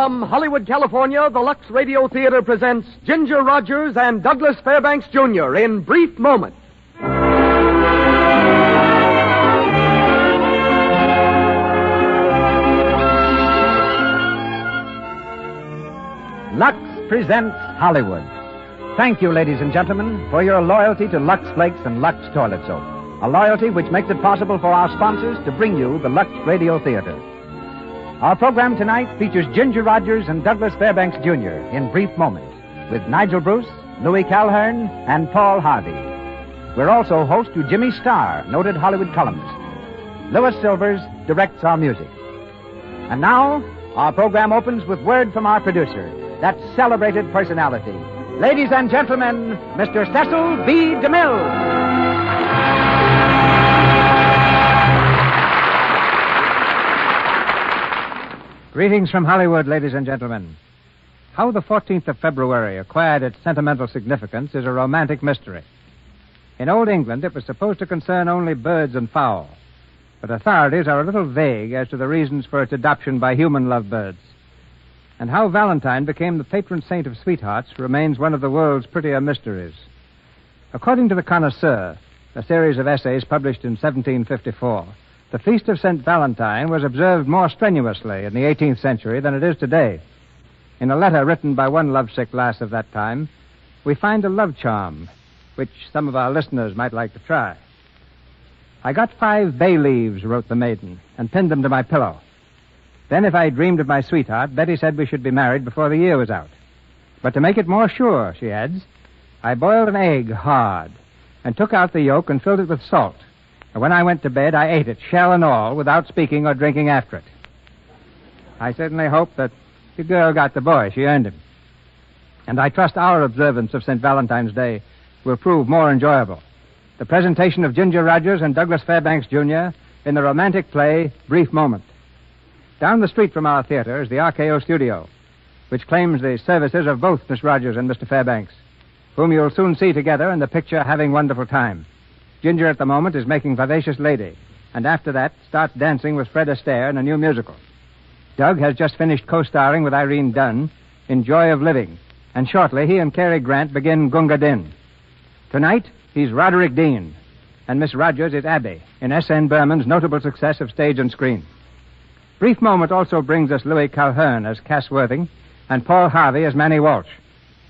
From Hollywood, California, the Lux Radio Theater presents Ginger Rogers and Douglas Fairbanks, Jr. in Brief Moments. Lux presents Hollywood. Thank you, ladies and gentlemen, for your loyalty to Lux Flakes and Lux Toilet Soap. A loyalty which makes it possible for our sponsors to bring you the Lux Radio Theater. Our program tonight features Ginger Rogers and Douglas Fairbanks, Jr. in Brief Moments, with Nigel Bruce, Louis Calhern, and Paul Harvey. We're also host to Jimmy Starr, noted Hollywood columnist. Louis Silvers directs our music. And now, our program opens with word from our producer, that celebrated personality. Ladies and gentlemen, Mr. Cecil B. DeMille. Greetings from Hollywood, ladies and gentlemen. How the 14th of February acquired its sentimental significance is a romantic mystery. In Old England, it was supposed to concern only birds and fowl, but authorities are a little vague as to the reasons for its adoption by human lovebirds. And how Valentine became the patron saint of sweethearts remains one of the world's prettier mysteries. According to The Connoisseur, a series of essays published in 1754, the Feast of St. Valentine was observed more strenuously in the 18th century than it is today. In a letter written by one lovesick lass of that time, we find a love charm, which some of our listeners might like to try. I got 5 bay leaves, wrote the maiden, and pinned them to my pillow. Then, if I dreamed of my sweetheart, Betty said we should be married before the year was out. But to make it more sure, she adds, I boiled an egg hard and took out the yolk and filled it with salt. And when I went to bed, I ate it, shell and all, without speaking or drinking after it. I certainly hope that the girl got the boy. She earned him. And I trust our observance of St. Valentine's Day will prove more enjoyable. The presentation of Ginger Rogers and Douglas Fairbanks, Jr. in the romantic play, Brief Moment. Down the street from our theater is the RKO studio, which claims the services of both Miss Rogers and Mr. Fairbanks, whom you'll soon see together in the picture Having Wonderful Time. Ginger at the moment is making Vivacious Lady, and after that starts dancing with Fred Astaire in a new musical. Doug has just finished co-starring with Irene Dunn in Joy of Living, and shortly he and Cary Grant begin Gunga Din. Tonight, he's Roderick Dean, and Miss Rogers is Abby in S.N. Berman's notable success of stage and screen. Brief Moment also brings us Louis Calhern as Cass Worthing and Paul Harvey as Manny Walsh,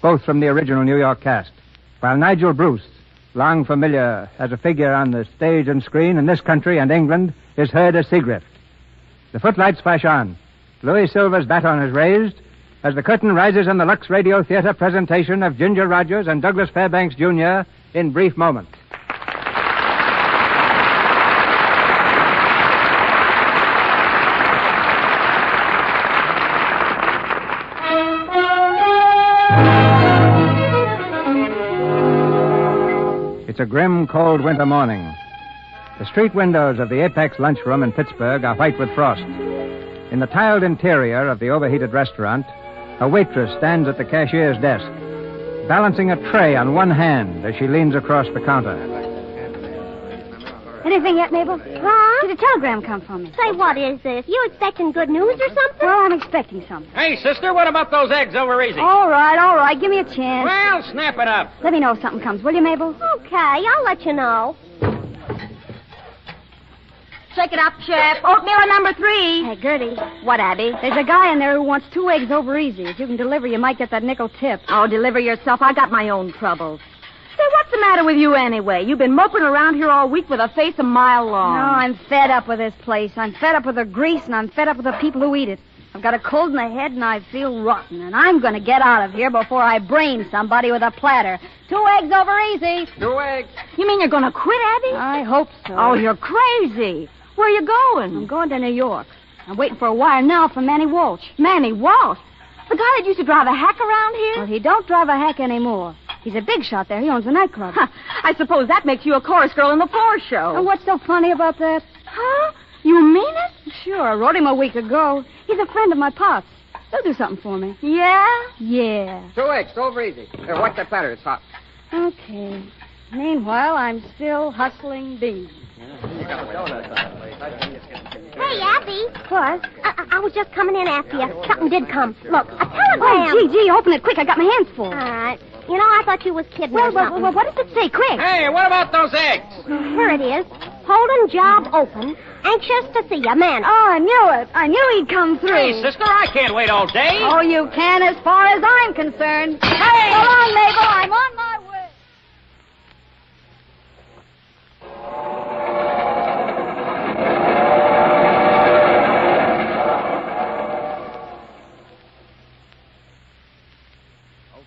both from the original New York cast, while Nigel Bruce, long familiar as a figure on the stage and screen in this country and England, is heard as Seagrift. The footlights flash on. Louis Silver's baton is raised as the curtain rises on the Lux Radio Theater presentation of Ginger Rogers and Douglas Fairbanks, Jr. in Brief Moment. It's a grim, cold winter morning. The street windows of the Apex lunchroom in Pittsburgh are white with frost. In the tiled interior of the overheated restaurant, a waitress stands at the cashier's desk, balancing a tray on one hand as she leans across the counter. Anything yet, Mabel? Huh? Did a telegram come for me? Say, what is this? You expecting good news or something? Well, I'm expecting something. Hey, sister, what about those eggs over easy? All right. Give me a chance. Well, snap it up. Let me know if something comes, will you, Mabel? Okay, I'll let you know. Shake it up, Chef. Oatmeal number 3. Hey, Gertie. What, Abby? There's a guy in there who wants 2 eggs over easy. If you can deliver, you might get that nickel tip. Oh, deliver yourself. I got my own troubles. Say, what's the matter with you anyway? You've been moping around here all week with a face a mile long. No, I'm fed up with this place. I'm fed up with the grease, and I'm fed up with the people who eat it. I've got a cold in the head, and I feel rotten. And I'm going to get out of here before I brain somebody with a platter. 2 eggs over easy. 2 eggs. You mean you're going to quit, Abby? I hope so. Oh, you're crazy. Where are you going? I'm going to New York. I'm waiting for a wire now from Manny Walsh. Manny Walsh? The guy that used to drive a hack around here? Well, he don't drive a hack anymore. He's a big shot there. He owns a nightclub. I suppose that makes you a chorus girl in the floor show. And what's so funny about that? Huh? You mean it? Sure, I wrote him a week ago. He's a friend of my pop's. He'll do something for me. Yeah? Yeah. 2 eggs, over easy. Here, watch that platter. It's hot. Okay. Meanwhile, I'm still hustling beans. Hey, Abby. What? I I was just coming in after you. Something did come. Look, a telegram. Oh, gee, open it quick. I got my hands full. I thought you was kidding or something. Well, what does it say? Quick. Hey, what about those eggs? Here it is. Holden job open. Anxious to see you, man. Oh, I knew it. I knew he'd come through. Hey, sister, I can't wait all day. Oh, you can as far as I'm concerned. Hey! So long, Mabel. I'm on my way.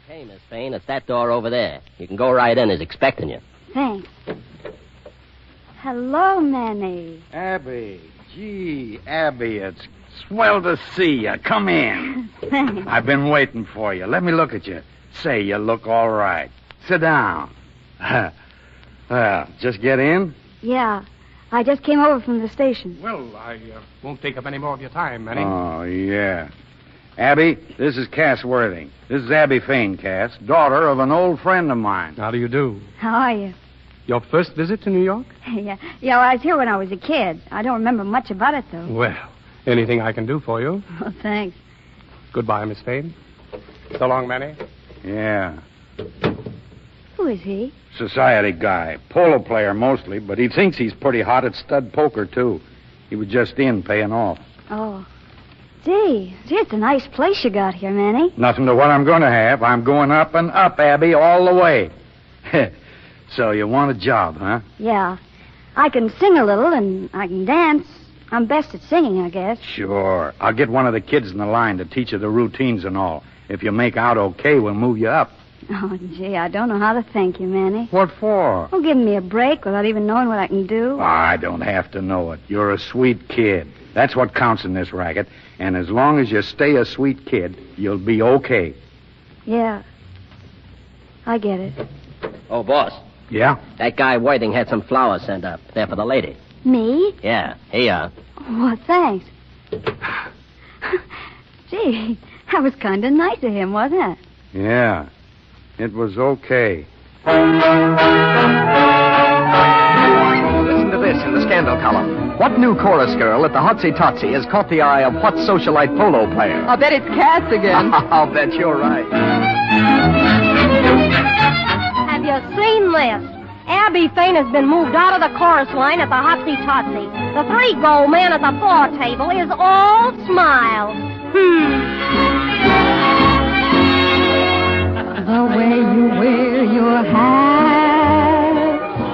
Okay, Miss Fane, it's that door over there. You can go right in. He's expecting you. Thanks. Hello, Manny. Abby. Gee, Abby, it's swell to see you. Come in. Thanks. I've been waiting for you. Let me look at you. Say, you look all right. Sit down. Well, just get in? Yeah. I just came over from the station. Well, I won't take up any more of your time, Manny. Oh, yeah. Abby, this is Cass Worthing. This is Abby Fane, Cass, daughter of an old friend of mine. How do you do? How are you? Your first visit to New York? Yeah, well, I was here when I was a kid. I don't remember much about it, though. Well, anything I can do for you. Oh, thanks. Goodbye, Miss Fane. So long, Manny. Yeah. Who is he? Society guy. Polo player mostly, but he thinks he's pretty hot at stud poker, too. He was just in paying off. Oh. Gee, it's a nice place you got here, Manny. Nothing to what I'm going to have. I'm going up and up, Abby, all the way. So you want a job, huh? Yeah. I can sing a little and I can dance. I'm best at singing, I guess. Sure. I'll get one of the kids in the line to teach you the routines and all. If you make out okay, we'll move you up. Oh, gee, I don't know how to thank you, Manny. What for? Oh, giving me a break without even knowing what I can do. I don't have to know it. You're a sweet kid. That's what counts in this racket. And as long as you stay a sweet kid, you'll be okay. Yeah. I get it. Oh, boss. Yeah? That guy Worthing had some flowers sent up. They're for the lady. Me? Yeah, here you are. Oh, thanks. Gee, that was kind of nice of him, wasn't it? Yeah. It was okay. Listen to this in the scandal column. What new chorus girl at the Hotsy Totsy has caught the eye of what socialite polo player? I'll bet it's Cass again. I'll bet you're right. Have you seen this? Abby Fane has been moved out of the chorus line at the Hotsy Totsy. The three-goal man at the floor table is all smiles. The way you wear your hat,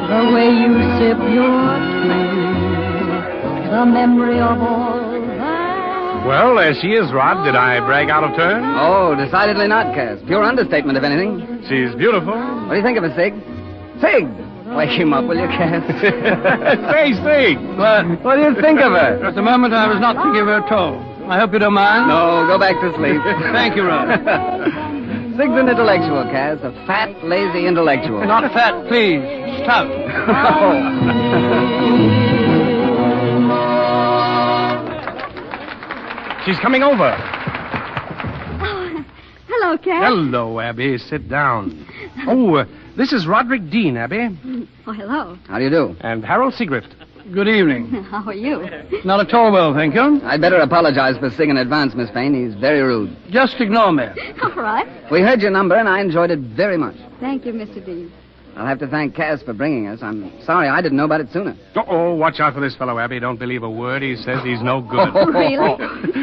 the way you sip your tea, the memory of all that. Well, there she is, Rod. Did I brag out of turn? Oh, decidedly not, Cass. Pure understatement, if anything. She's beautiful. What do you think of her, Sig? Sig! Wake him up, will you, Cass? Say, Sig. What do you think of her? At the moment, I was not thinking of her at all. I hope you don't mind. No, go back to sleep. Thank you, Rod. Sig's an intellectual, Cass. A fat, lazy intellectual. Not fat, please. Stout. She's coming over. Oh, hello, Cass. Hello, Abby. Sit down. Oh, this is Roderick Dean, Abby. Oh, hello. How do you do? And Harold Seagrift. Good evening. How are you? Not at all well, thank you. I'd better apologize for Sig in advance, Miss Fane. He's very rude. Just ignore me. All right. We heard your number, and I enjoyed it very much. Thank you, Mr. Dean. I'll have to thank Cass for bringing us. I'm sorry I didn't know about it sooner. Uh-oh, watch out for this fellow, Abby. Don't believe a word he says. He's no good. Really?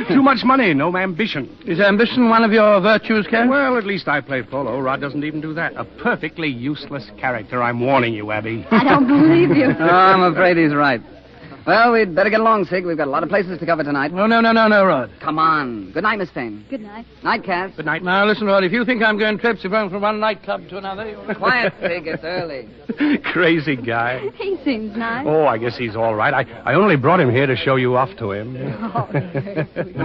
Too much money, no ambition. Is ambition one of your virtues, Cass? Well, at least I play polo. Rod doesn't even do that. A perfectly useless character. I'm warning you, Abby. I don't believe you. Oh, I'm afraid he's right. Well, we'd better get along, Sig. We've got a lot of places to cover tonight. No, Rod. Come on. Good night, Miss Fane. Good night. Night, Cass. Good night. Now, listen, Rod, if you think I'm going trips, you're going from one nightclub to another. Quiet, Sig. It's early. Crazy guy. He seems nice. Oh, I guess he's all right. I only brought him here to show you off to him. Oh, very sweet.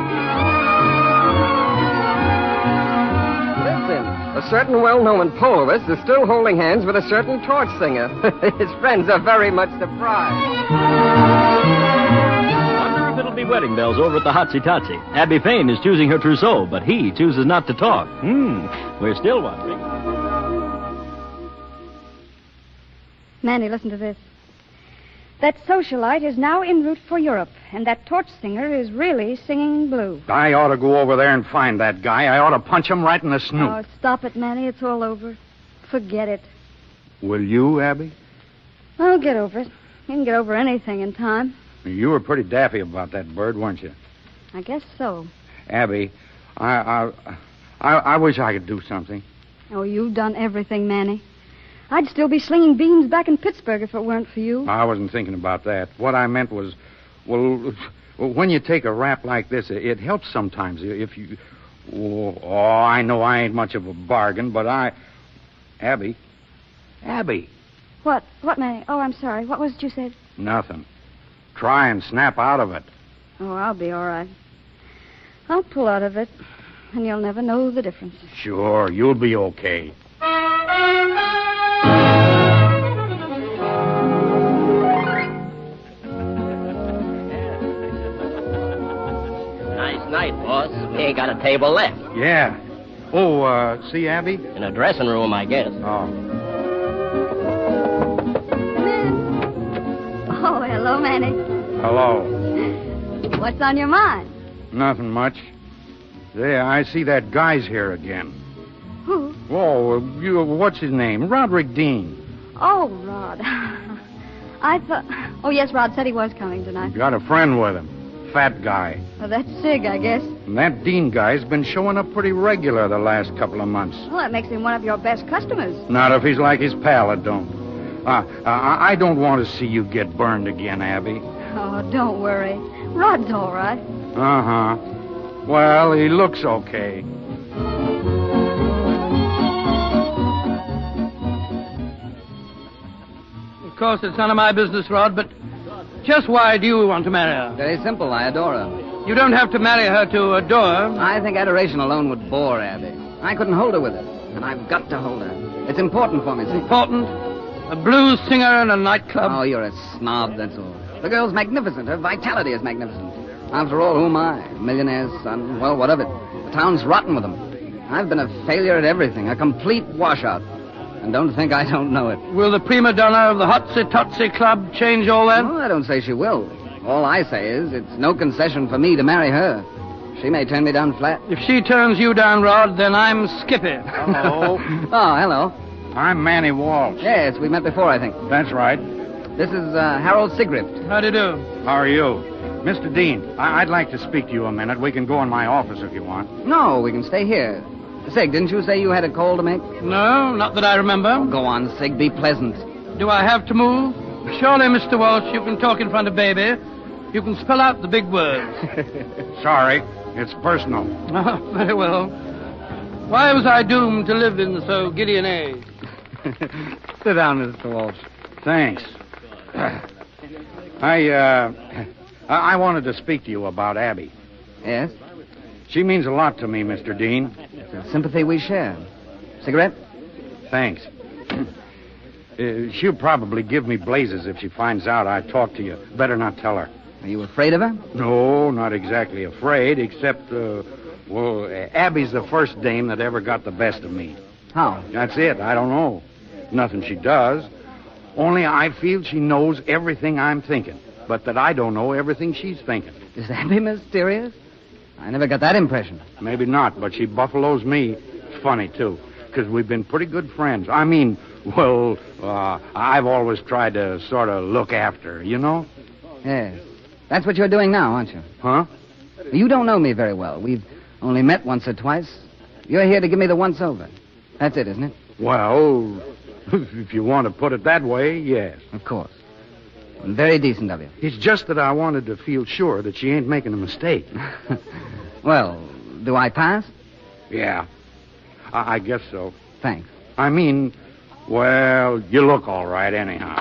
Listen, a certain well-known poloist is still holding hands with a certain torch singer. His friends are very much surprised. Wonder if it'll be wedding bells over at the Hotsy Totsy. Abby Fane is choosing her trousseau, but he chooses not to talk. We're still wondering. Manny, listen to this. That socialite is now en route for Europe, and that torch singer is really singing blue. I ought to go over there and find that guy. I ought to punch him right in the snoot. Oh, stop it, Manny. It's all over. Forget it. Will you, Abby? I'll get over it. You can get over anything in time. You were pretty daffy about that bird, weren't you? I guess so. Abby, I wish I could do something. Oh, you've done everything, Manny. I'd still be slinging beans back in Pittsburgh if it weren't for you. I wasn't thinking about that. What I meant was, well, when you take a rap like this, it helps sometimes if you... Oh, I know I ain't much of a bargain, but Abby. What? What, Manny? Oh, I'm sorry. What was it you said? Nothing. Try and snap out of it. Oh, I'll be all right. I'll pull out of it, and you'll never know the difference. Sure, you'll be okay. Nice night, boss. We ain't got a table left. Yeah. Oh, see Abby? In a dressing room, I guess. Oh. Oh, hello, Manny. Hello. What's on your mind? Nothing much. There, I see that guy's here again. Who? Oh, what's his name? Roderick Dean. Oh, Rod. I thought... Oh, yes, Rod said he was coming tonight. Got a friend with him. Fat guy. Well, that's Sig, I guess. And that Dean guy's been showing up pretty regular the last couple of months. Well, that makes him one of your best customers. Not if he's like his pal, it don't. I don't want to see you get burned again, Abby. Oh, don't worry. Rod's all right. Uh-huh. Well, he looks okay. Of course, it's none of my business, Rod, but just why do you want to marry her? Very simple. I adore her. You don't have to marry her to adore her. I think adoration alone would bore Abby. I couldn't hold her with it, and I've got to hold her. It's important for me, see? Important? A blues singer in a nightclub? Oh, you're a snob, that's all. The girl's magnificent. Her vitality is magnificent. After all, who am I? A millionaire's son? Well, what of it? The town's rotten with them. I've been a failure at everything, a complete washout. And don't think I don't know it. Will the prima donna of the Hotsy Totsy Club change all that? Oh, I don't say she will. All I say is it's no concession for me to marry her. She may turn me down flat. If she turns you down, Rod, then I'm Skippy. Hello. Oh, hello. I'm Manny Walsh. Yes, we met before, I think. That's right. This is Harold Sigrift. How do you do? How are you? Mr. Dean, I'd like to speak to you a minute. We can go in my office if you want. No, we can stay here. Sig, didn't you say you had a call to make? No, not that I remember. Oh, go on, Sig. Be pleasant. Do I have to move? Surely, Mr. Walsh, you can talk in front of Baby. You can spell out the big words. Sorry, it's personal. Oh, very well. Why was I doomed to live in so giddy an age? Sit down, Mr. Walsh. Thanks. I wanted to speak to you about Abby. Yes? She means a lot to me, Mr. Dean. It's a sympathy we share. Cigarette? Thanks. She'll probably give me blazes if she finds out I talked to you. Better not tell her. Are you afraid of her? No, not exactly afraid, except, Abby's the first dame that ever got the best of me. How? That's it. I don't know. Nothing she does. Only I feel she knows everything I'm thinking, but that I don't know everything she's thinking. Is Abby mysterious? I never got that impression. Maybe not, but she buffaloes me. It's funny, too, because we've been pretty good friends. I mean, I've always tried to sort of look after her, you know? Yes. That's what you're doing now, aren't you? Huh? You don't know me very well. We've only met once or twice. You're here to give me the once-over. That's it, isn't it? Well, if you want to put it that way, yes. Of course. Very decent of you. It's just that I wanted to feel sure that she ain't making a mistake. Well, do I pass? Yeah. I guess so. Thanks. I mean, well, you look all right anyhow.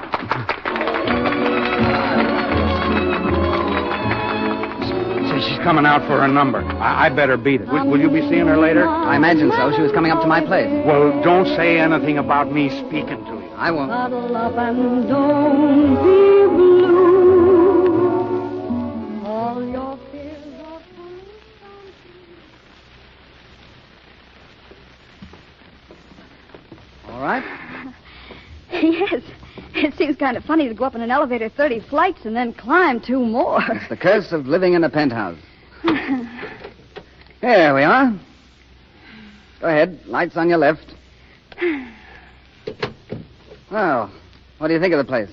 She's coming out for her number. I better beat it. Will you be seeing her later? I imagine so. She was coming up to my place. Well, don't say anything about me speaking to you. I won't. Cuddle up and don't be blue. All your fears are All right. Yes. It seems kind of funny to go up in an elevator 30 flights and then climb 2 more. It's the curse of living in a penthouse. Here we are. Go ahead. Lights on your left. Well, what do you think of the place?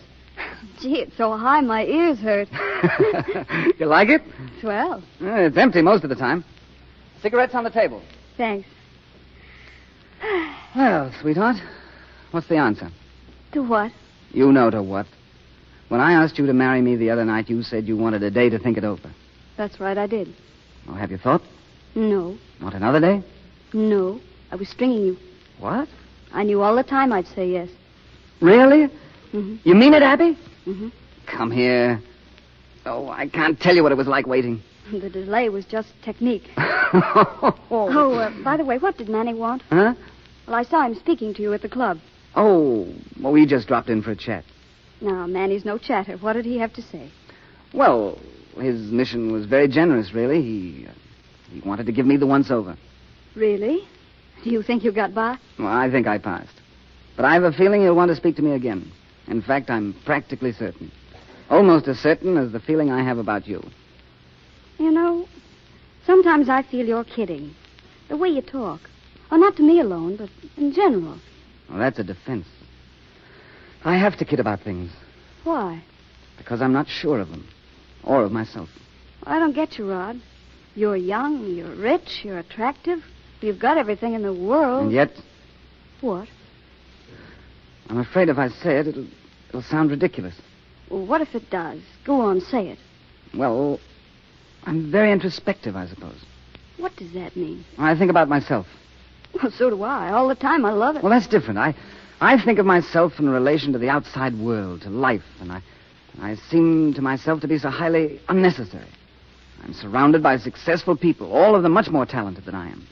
Gee, it's so high my ears hurt. You like it? Swell. It's empty most of the time. Cigarettes on the table. Thanks. Well, sweetheart, what's the answer? To what? You know to what. When I asked you to marry me the other night, you said you wanted a day to think it over. That's right, I did. Well, have you thought? No. Not another day? No. I was stringing you. What? I knew all the time I'd say yes. Really? Mm-hmm. You mean it, Abby? Mm-hmm. Come here. Oh, I can't tell you what it was like waiting. The delay was just technique. Oh, By the way, what did Manny want? Huh? Well, I saw him speaking to you at the club. Oh, well, we just dropped in for a chat. Now, Manny's no chatter. What did he have to say? Well, his mission was very generous, really. He wanted to give me the once-over. Really? Do you think you got by? Well, I think I passed. But I have a feeling he'll want to speak to me again. In fact, I'm practically certain. Almost as certain as the feeling I have about you. You know, sometimes I feel you're kidding. The way you talk. Oh, not to me alone, but in general. Well, that's a defense. I have to kid about things. Why? Because I'm not sure of them. Or of myself. I don't get you, Rod. You're young, you're rich, you're attractive. You've got everything in the world. And yet... What? I'm afraid if I say it, it'll sound ridiculous. Well, what if it does? Go on, say it. Well, I'm very introspective, I suppose. What does that mean? I think about myself. Well, so do I. All the time. I love it. Well, that's different. I think of myself in relation to the outside world, to life, and I seem to myself to be so highly unnecessary. I'm surrounded by successful people, all of them much more talented than I am.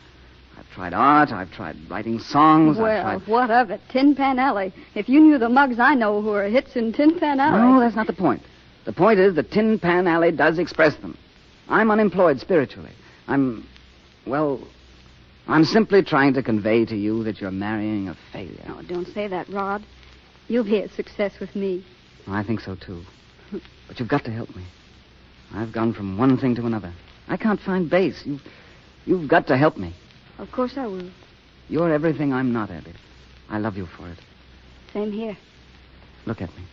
I've tried art, I've tried writing songs, Well, what of it? Tin Pan Alley. If you knew the mugs I know who are hits in Tin Pan Alley. No, that's not the point. The point is that Tin Pan Alley does express them. I'm unemployed spiritually. I'm simply trying to convey to you that you're marrying a failure. Oh, don't say that, Rod. You'll be a success with me. I think so, too. But you've got to help me. I've gone from one thing to another. I can't find base. You've got to help me. Of course I will. You're everything I'm not, Abby. I love you for it. Same here. Look at me.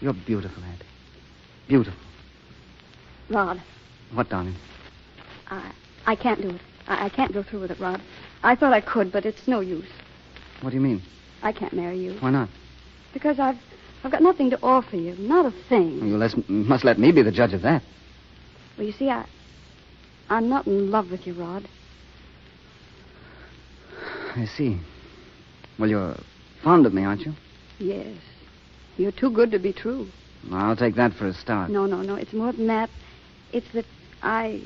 You're beautiful, Abby. Beautiful. Rod. What, darling? I can't do it. I can't go through with it, Rod. I thought I could, but it's no use. What do you mean? I can't marry you. Why not? Because I've got nothing to offer you. Not a thing. Well, you must let me be the judge of that. Well, you see, I'm not in love with you, Rod. I see. Well, you're fond of me, aren't you? Yes. You're too good to be true. I'll take that for a start. No. It's more than that. It's that I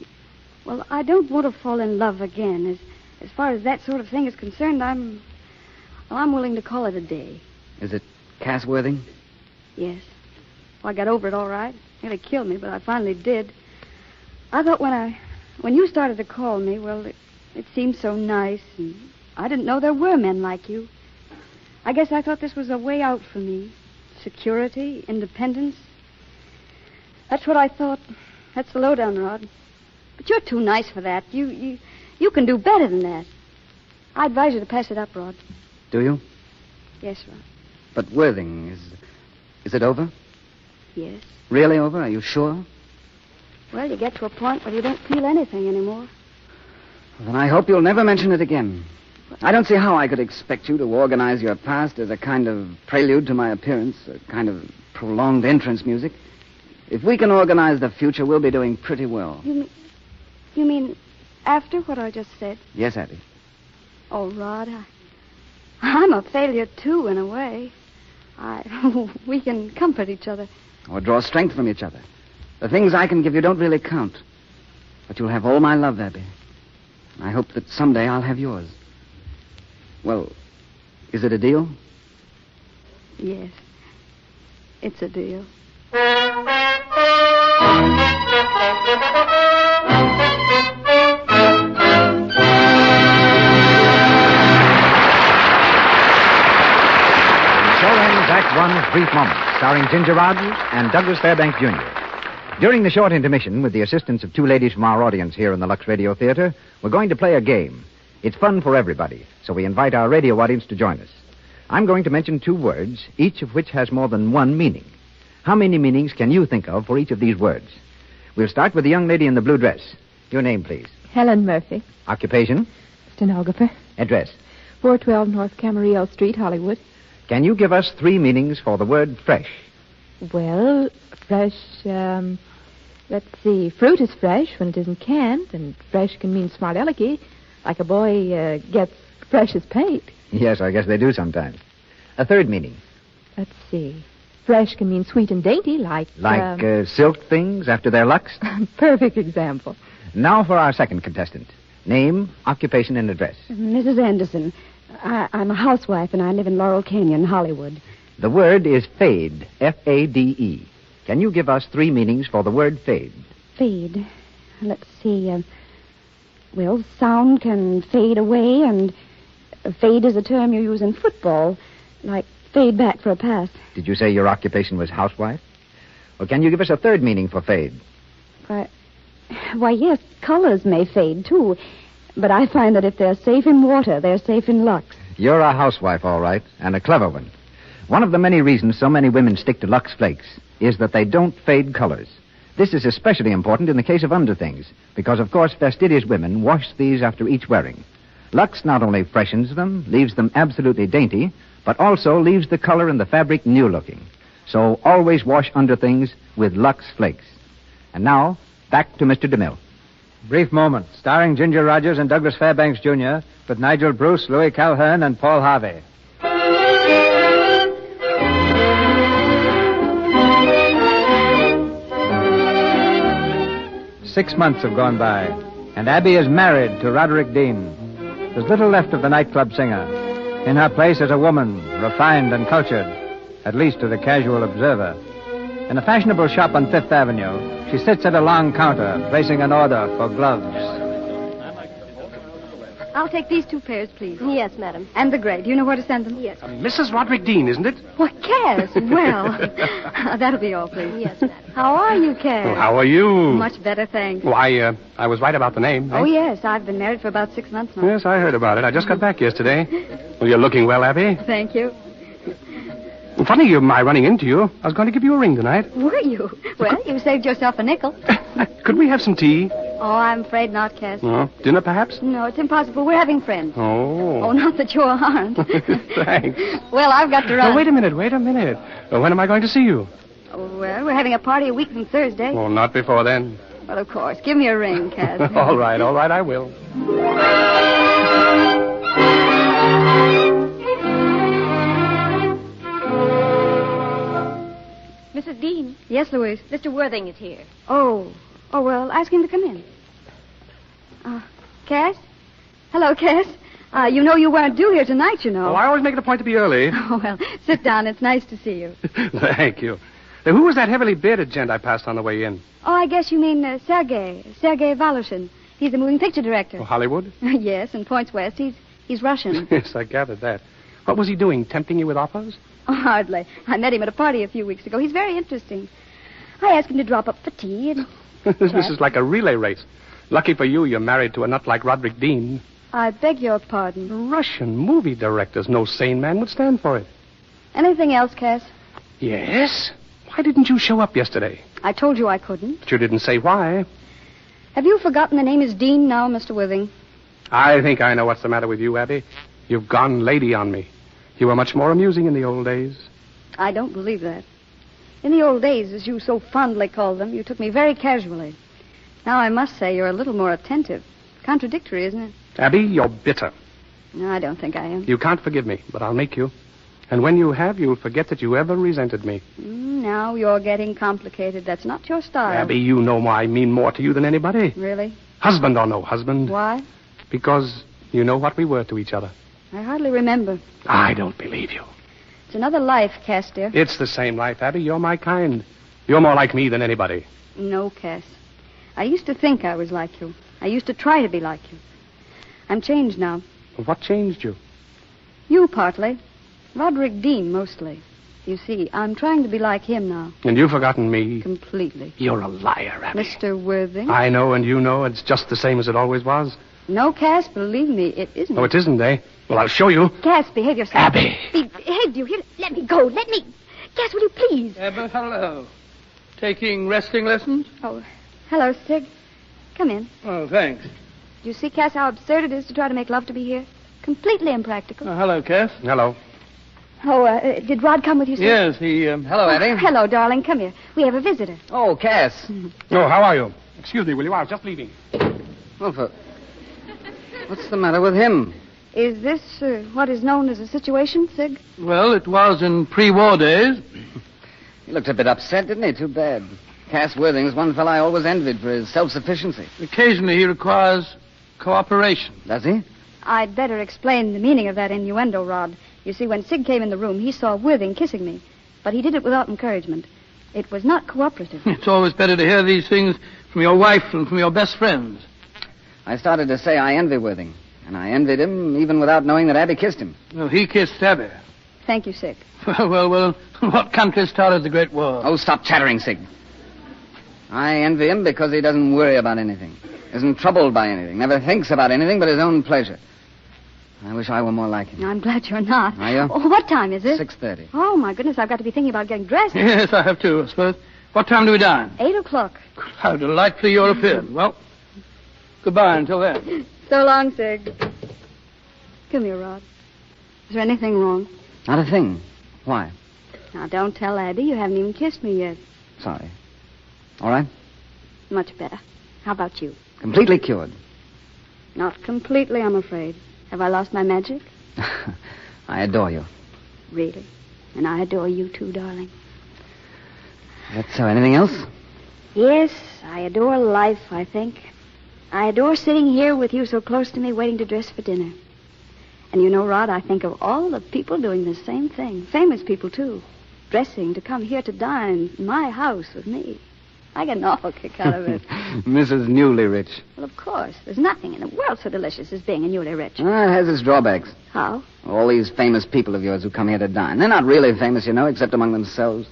don't want to fall in love again. As far as that sort of thing is concerned, I'm willing to call it a day. Is it Cass Worthing? Yes. Well, I got over it all right. Nearly killed me, but I finally did. I thought when you started to call me, well, it seemed so nice, and I didn't know there were men like you. I guess I thought this was a way out for me. Security, independence. That's what I thought. That's the lowdown, Rod. But you're too nice for that. You can do better than that. I advise you to pass it up, Rod. Do you? Yes, Rod. But Worthing, is it over? Yes. Really over? Are you sure? Well, you get to a point where you don't feel anything anymore. Well, then I hope you'll never mention it again. I don't see how I could expect you to organize your past as a kind of prelude to my appearance, a kind of prolonged entrance music. If we can organize the future, we'll be doing pretty well. You mean after what I just said? Yes, Abby. Oh, Rod, I'm a failure, too, in a way. We can comfort each other. Or draw strength from each other. The things I can give you don't really count. But you'll have all my love, Abby. I hope that someday I'll have yours. Well, is it a deal? Yes. It's a deal. So ends Act One, Brief Moments, starring Ginger Rogers and Douglas Fairbanks, Jr. During the short intermission, with the assistance of two ladies from our audience here in the Lux Radio Theater, we're going to play a game. It's fun for everybody, so we invite our radio audience to join us. I'm going to mention two words, each of which has more than one meaning. How many meanings can you think of for each of these words? We'll start with the young lady in the blue dress. Your name, please. Helen Murphy. Occupation? Stenographer. Address? 412 North Camarillo Street, Hollywood. Can you give us three meanings for the word fresh? Well, fresh, let's see. Fruit is fresh when it isn't canned, and fresh can mean smart alecky, like a boy gets fresh as paint. Yes, I guess they do sometimes. A third meaning? Let's see. Fresh can mean sweet and dainty, like... Like silk things after their lux? Perfect example. Now for our second contestant. Name, occupation, and address. Mrs. Anderson. I'm a housewife, and I live in Laurel Canyon, Hollywood. The word is fade, F-A-D-E. Can you give us three meanings for the word fade? Fade. Let's see. Well, sound can fade away, and fade is a term you use in football, like fade back for a pass. Did you say your occupation was housewife? Well, can you give us a third meaning for fade? Why, yes, colors may fade, too. But I find that if they're safe in water, they're safe in Lux. You're a housewife, all right, and a clever one. One of the many reasons so many women stick to Lux Flakes is that they don't fade colors. This is especially important in the case of underthings, because, of course, fastidious women wash these after each wearing. Lux not only freshens them, leaves them absolutely dainty, but also leaves the color and the fabric new-looking. So always wash underthings with Lux Flakes. And now, back to Mr. DeMille. Brief Moment, starring Ginger Rogers and Douglas Fairbanks, Jr., with Nigel Bruce, Louis Calhern, and Paul Harvey. 6 months have gone by, and Abby is married to Roderick Dean. There's little left of the nightclub singer. In her place is a woman, refined and cultured, at least to the casual observer. In a fashionable shop on Fifth Avenue, she sits at a long counter, placing an order for gloves. I'll take these two pairs, please. Yes, madam. And the gray. Do you know where to send them? Yes. Mrs. Roderick Dean, isn't it? What, Cass? Well, that'll be all, please. Yes, madam. How are you, Cass? Well, how are you? Much better, thanks. Well, I was right about the name. Oh, yes. I've been married for about 6 months now. Yes, I heard about it. I just got back yesterday. Well, you're looking well, Abby. Thank you. Funny my running into you. I was going to give you a ring tonight. Were you? Well, you saved yourself a nickel. Could we have some tea? Oh, I'm afraid not, Cass. Oh, dinner, perhaps? No, it's impossible. We're having friends. Oh. Oh, not that you aren't. Thanks. Well, I've got to run. Oh, wait a minute. When am I going to see you? Well, we're having a party a week from Thursday. Well, not before then. Well, of course. Give me a ring, Cass. All right, I will. Mrs. Dean. Yes, Louise? Mr. Worthing is here. Oh, well, ask him to come in. Cass? Hello, Cass. You know you weren't due here tonight, you know. Oh, I always make it a point to be early. Oh, well, sit down. It's nice to see you. Thank you. Now, who was that heavily bearded gent I passed on the way in? Oh, I guess you mean Sergei Voloshin. He's a moving picture director. Oh, Hollywood? Yes, and points west. He's Russian. Yes, I gathered that. What was he doing, tempting you with offers? Oh, hardly. I met him at a party a few weeks ago. He's very interesting. I asked him to drop up for tea and... This is like a relay race. Lucky for you, you're married to a nut like Roderick Dean. I beg your pardon. Russian movie directors. No sane man would stand for it. Anything else, Cass? Yes? Why didn't you show up yesterday? I told you I couldn't. But you didn't say why. Have you forgotten the name is Dean now, Mr. Worthing? I think I know what's the matter with you, Abby. You've gone lady on me. You were much more amusing in the old days. I don't believe that. In the old days, as you so fondly call them, you took me very casually. Now I must say you're a little more attentive. Contradictory, isn't it? Abby, you're bitter. No, I don't think I am. You can't forgive me, but I'll make you. And when you have, you'll forget that you ever resented me. Now you're getting complicated. That's not your style. Abby, you know I mean more to you than anybody. Really? Husband or no husband. Why? Because you know what we were to each other. I hardly remember. I don't believe you. It's another life, Cass, dear. It's the same life, Abby. You're my kind. You're more like me than anybody. No, Cass. I used to think I was like you. I used to try to be like you. I'm changed now. What changed you? You, partly. Roderick Dean, mostly. You see, I'm trying to be like him now. And you've forgotten me. Completely. You're a liar, Abby. Mr. Worthing? I know, and you know, it's just the same as it always was. No, Cass, believe me, it isn't. Oh, it isn't, eh? Well, I'll show you. Cass, behave yourself. Abby! Behave, do you hear? Let me go. Let me. Cass, will you please? Hello. Taking wrestling lessons? Oh, hello, Sig. Come in. Oh, thanks. Do you see, Cass, how absurd it is to try to make love to me here? Completely impractical. Oh, hello, Cass. Hello. Oh, did Rod come with you, Sig? Yes, he... Hello, Abby. Hello, darling. Come here. We have a visitor. Oh, Cass. Oh, how are you? Excuse me, will you? I was just leaving. Well, what's the matter with him? Is this what is known as a situation, Sig? Well, it was in pre-war days. He looked a bit upset, didn't he? Too bad. Cass Worthing's one fellow I always envied for his self-sufficiency. Occasionally he requires cooperation. Does he? I'd better explain the meaning of that innuendo, Rod. You see, when Sig came in the room, he saw Worthing kissing me. But he did it without encouragement. It was not cooperative. It's always better to hear these things from your wife and from your best friends. I started to say I envy Worthing. And I envied him even without knowing that Abby kissed him. No, he kissed Abby. Thank you, Sig. Well, what country started the Great War? Oh, stop chattering, Sig. I envy him because he doesn't worry about anything. Isn't troubled by anything. Never thinks about anything but his own pleasure. I wish I were more like him. I'm glad you're not. Are you? Oh, what time is it? 6:30. Oh, my goodness, I've got to be thinking about getting dressed. Yes, I have too, I suppose. What time do we dine? 8 o'clock. How delightfully European. Well, goodbye until then. So long, Sig. Come here, Rod. Is there anything wrong? Not a thing. Why? Now, don't tell Abby. You haven't even kissed me yet. Sorry. All right? Much better. How about you? Completely cured. Not completely, I'm afraid. Have I lost my magic? I adore you. Really? And I adore you too, darling. That's so. Anything else? Yes, I adore life, I think. I adore sitting here with you so close to me, waiting to dress for dinner. And you know, Rod, I think of all the people doing the same thing. Famous people, too. Dressing to come here to dine in my house with me. I get an awful kick out of it. Mrs. Newly Rich. Well, of course. There's nothing in the world so delicious as being a newly rich. It has its drawbacks. How? All these famous people of yours who come here to dine. They're not really famous, you know, except among themselves.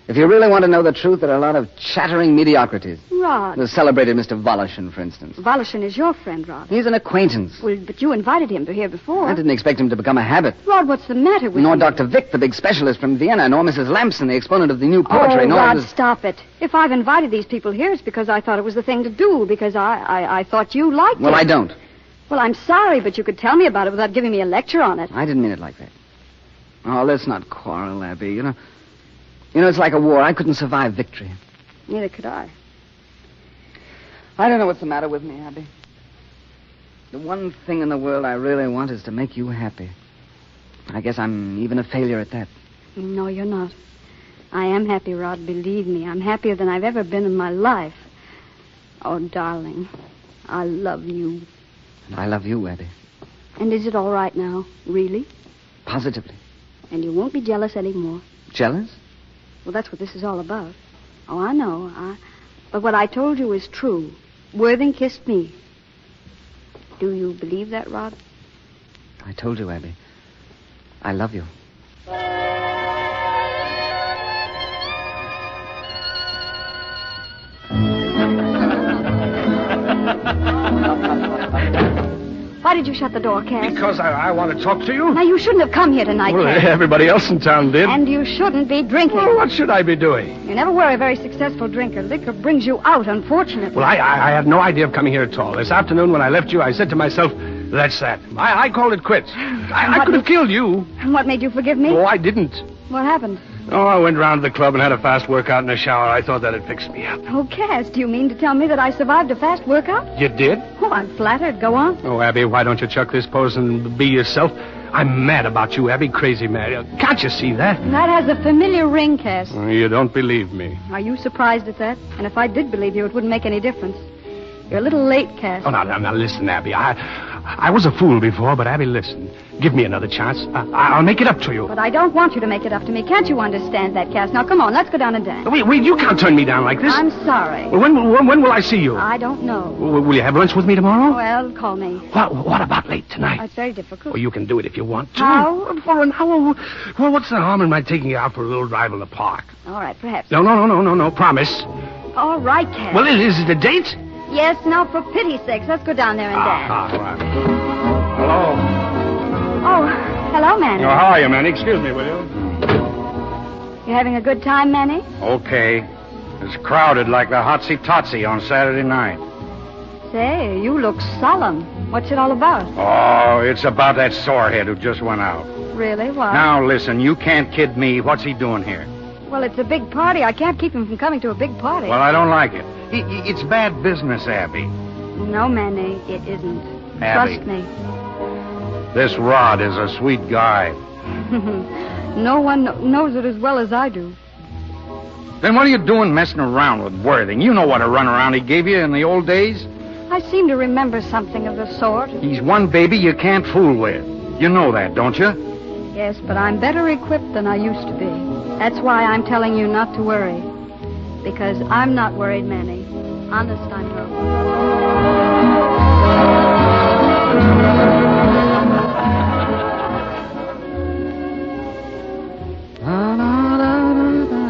If you really want to know the truth, there are a lot of chattering mediocrities. Rod. The celebrated Mr. Voloshin, for instance. Voloshin is your friend, Rod. He's an acquaintance. Well, but you invited him to here before. I didn't expect him to become a habit. Rod, what's the matter with Nor you? Dr. Vick, the big specialist from Vienna, nor Mrs. Lamson, the exponent of the new poetry, nor Rod, Mrs. stop it. If I've invited these people here, it's because I thought it was the thing to do, because I thought you liked it. Well, I don't. Well, I'm sorry, but you could tell me about it without giving me a lecture on it. I didn't mean it like that. Oh, let's not quarrel, Abby. You know, it's like a war. I couldn't survive victory. Neither could I. I don't know what's the matter with me, Abby. The one thing in the world I really want is to make you happy. I guess I'm even a failure at that. No, you're not. I am happy, Rod. Believe me, I'm happier than I've ever been in my life. Oh, darling, I love you. And I love you, Abby. And is it all right now? Really? Positively. And you won't be jealous anymore? Jealous? Well, that's what this is all about. Oh, I know. But what I told you is true. Worthing kissed me. Do you believe that, Rod? I told you, Abby. I love you. Why did you shut the door, Cass? Because I want to talk to you. Now, you shouldn't have come here tonight, Well, Cass. everybody else in town did. And you shouldn't be drinking. Well, what should I be doing? You never were a very successful drinker. Liquor brings you out, unfortunately. Well, I had no idea of coming here at all. This afternoon when I left you, I said to myself, that's that. I called it quits. I could have killed you. And what made you forgive me? Oh, I didn't. What happened? Oh, I went round to the club and had a fast workout in the shower. I thought that'd fix me up. Oh, Cass, do you mean to tell me that I survived a fast workout? You did? Oh, I'm flattered. Go on. Oh, Abby, why don't you chuck this pose and be yourself? I'm mad about you, Abby. Crazy mad. Can't you see that? That has a familiar ring, Cass. You don't believe me. Are you surprised at that? And if I did believe you, it wouldn't make any difference. You're a little late, Cass. Oh, now, listen, Abby. I was a fool before, but Abby, listen. Give me another chance. I'll make it up to you. But I don't want you to make it up to me. Can't you understand that, Cass? Now, come on, let's go down and dance. Wait, you can't turn me down like this. I'm sorry. Well, when will I see you? I don't know. Will you have lunch with me tomorrow? Well, call me. What about late tonight? It's very difficult. Well, you can do it if you want to. How? For an hour. Well, what's the harm in my taking you out for a little drive in the park? All right, perhaps. No. Promise. All right, Cass. Well, is it a date? Yes, now, for pity's sakes, let's go down there and dance. All right. Hello. Oh, hello, Manny. Oh, how are you, Manny? Excuse me, will you? You having a good time, Manny? Okay. It's crowded like the Hotsy Totsy on Saturday night. Say, you look solemn. What's it all about? Oh, it's about that sorehead who just went out. Really? Why? Now, listen, you can't kid me. What's he doing here? Well, it's a big party. I can't keep him from coming to a big party. Well, I don't like it. It's bad business, Abby. No, Manny, it isn't. Abby. Trust me. This Rod is a sweet guy. No one knows it as well as I do. Then what are you doing messing around with Worthing? You know what a runaround he gave you in the old days. I seem to remember something of the sort. He's one baby you can't fool with. You know that, don't you? Yes, but I'm better equipped than I used to be. That's why I'm telling you not to worry. Because I'm not worried, Manny. Honest, I'm not.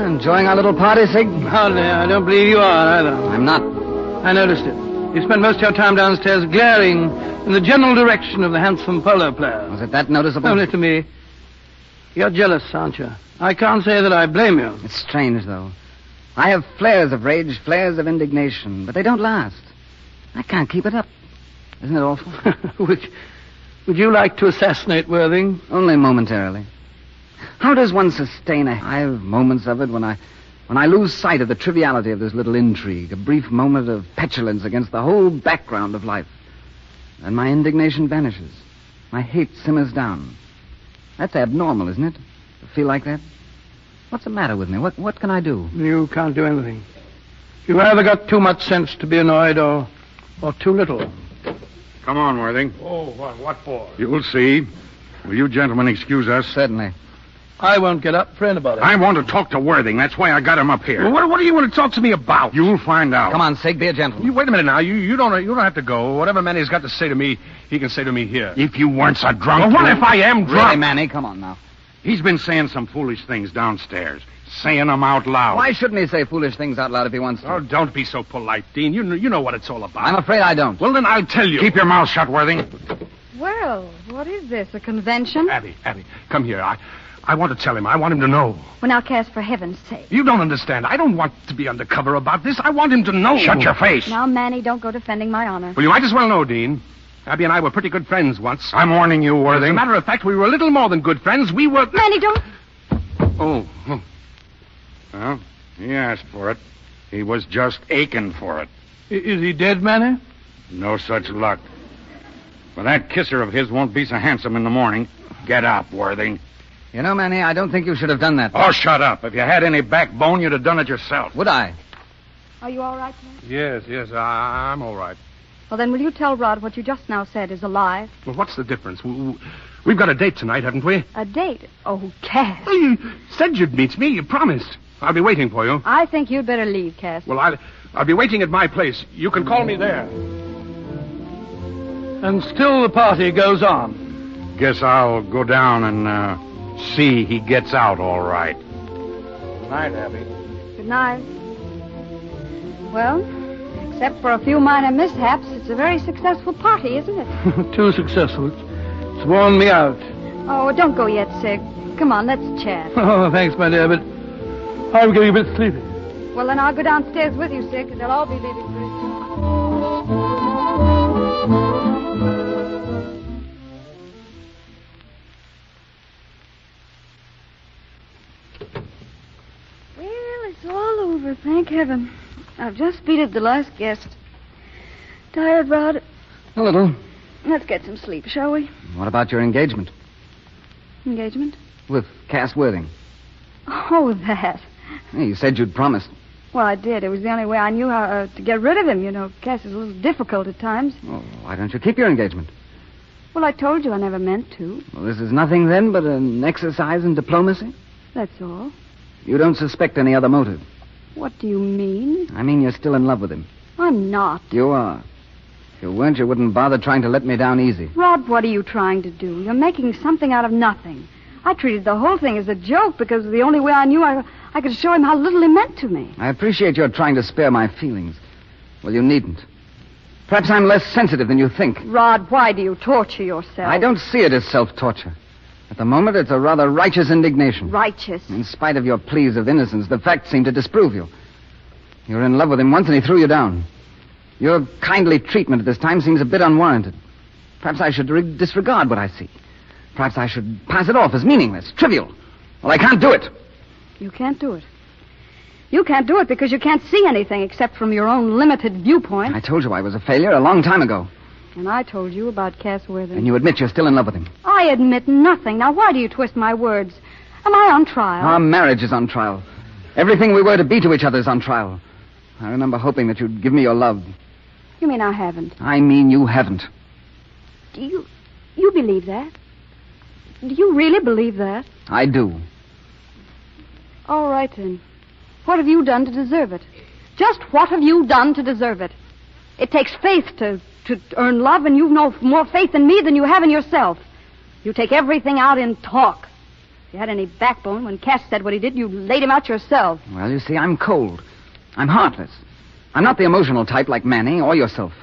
Enjoying our little party, Sig? Hardly. I don't believe you are, either. I'm not. I noticed it. You spent most of your time downstairs glaring in the general direction of the handsome polo player. Was it that noticeable? Only to me. You're jealous, aren't you? I can't say that I blame you. It's strange, though. I have flares of rage, flares of indignation, but they don't last. I can't keep it up. Isn't it awful? Would you like to assassinate Worthing? Only momentarily. How does one sustain a high of moments of it when I lose sight of the triviality of this little intrigue, a brief moment of petulance against the whole background of life? And my indignation vanishes. My hate simmers down. That's abnormal, isn't it? To feel like that? What's the matter with me? What can I do? You can't do anything. You've either got too much sense to be annoyed or too little. Come on, Worthing. Oh, what for? You'll see. Will you gentlemen excuse us? Certainly. I won't get up for anybody. I want to talk to Worthing. That's why I got him up here. Well, what do you want to talk to me about? You'll find out. Come on, Sig, be a gentleman. You wait a minute now. You don't have to go. Whatever Manny's got to say to me, he can say to me here. If you weren't so drunk. Well, what if I am drunk? Really, Manny, come on now. He's been saying some foolish things downstairs. Saying them out loud. Why shouldn't he say foolish things out loud if he wants to? Oh, don't be so polite, Dean. You know what it's all about. I'm afraid I don't. Well, then I'll tell you. Keep your mouth shut, Worthing. Well, what is this, a convention? Abby, come here. I want to tell him. I want him to know. Well, now, Cass, for heaven's sake. You don't understand. I don't want to be undercover about this. I want him to know. Shut your face. Now, Manny, don't go defending my honor. Well, you might as well know, Dean. Abby and I were pretty good friends once. I'm warning you, Worthing. As a matter of fact, we were a little more than good friends. We were... Manny, don't... Oh. Well, he asked for it. He was just aching for it. Is he dead, Manny? No such luck. But that kisser of his won't be so handsome in the morning. Get up, Worthing. You know, Manny, I don't think you should have done that. Oh, shut up. If you had any backbone, you'd have done it yourself. Would I? Are you all right, Manny? Yes, I'm all right. Well, then will you tell Rod what you just now said is a lie? Well, what's the difference? We've got a date tonight, haven't we? A date? Oh, Cass. Well, you said you'd meet me. You promised. I'll be waiting for you. I think you'd better leave, Cass. Well, I'll be waiting at my place. You can call me there. And still the party goes on. Guess I'll go down and see he gets out all right. Good night, Abby. Good night. Well, except for a few minor mishaps, it's a very successful party, isn't it? Too successful. It's worn me out. Oh, don't go yet, Sig. Come on, let's chat. Oh, thanks, my dear, but I'm getting a bit sleepy. Well, then I'll go downstairs with you, Sig, and they'll all be leaving pretty soon. Well, it's all over, thank heaven. I've just beated the last guest. Tired, Rod? A little. Let's get some sleep, shall we? What about your engagement? Engagement? With Cass Worthing. Oh, that. Hey, you said you'd promised. Well, I did. It was the only way I knew how to get rid of him. You know, Cass is a little difficult at times. Oh, why don't you keep your engagement? Well, I told you I never meant to. Well, this is nothing then but an exercise in diplomacy? That's all. You don't suspect any other motive? What do you mean? I mean you're still in love with him. I'm not. You are. If you weren't, you wouldn't bother trying to let me down easy. Rod, what are you trying to do? You're making something out of nothing. I treated the whole thing as a joke because the only way I knew I could show him how little he meant to me. I appreciate your trying to spare my feelings. Well, you needn't. Perhaps I'm less sensitive than you think. Rod, why do you torture yourself? I don't see it as self-torture. At the moment, it's a rather righteous indignation. Righteous? In spite of your pleas of innocence, the facts seem to disprove you. You were in love with him once and he threw you down. Your kindly treatment at this time seems a bit unwarranted. Perhaps I should disregard what I see. Perhaps I should pass it off as meaningless, trivial. Well, I can't do it. You can't do it. You can't do it because you can't see anything except from your own limited viewpoint. I told you I was a failure a long time ago. And I told you about Cass Worthing. And you admit you're still in love with him. I admit nothing. Now, why do you twist my words? Am I on trial? Our marriage is on trial. Everything we were to be to each other is on trial. I remember hoping that you'd give me your love. You mean I haven't? I mean you haven't. Do you believe that? Do you really believe that? I do. All right, then. What have you done to deserve it? Just what have you done to deserve it? It takes faith to earn love, and you've no more faith in me than you have in yourself. You take everything out in talk. If you had any backbone, when Cass said what he did, you laid him out yourself. Well, you see, I'm cold. I'm heartless. I'm not the emotional type like Manny or yourself.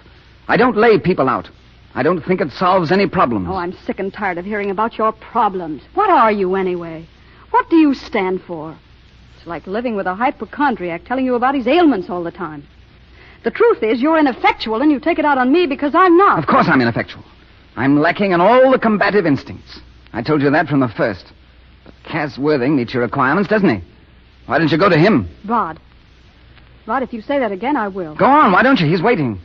I don't lay people out. I don't think it solves any problems. Oh, I'm sick and tired of hearing about your problems. What are you, anyway? What do you stand for? It's like living with a hypochondriac telling you about his ailments all the time. The truth is, you're ineffectual, and you take it out on me because I'm not. Of course I'm ineffectual. I'm lacking in all the combative instincts. I told you that from the first. But Cass Worthing meets your requirements, doesn't he? Why don't you go to him? Rod, if you say that again, I will. Go on, why don't you? He's waiting.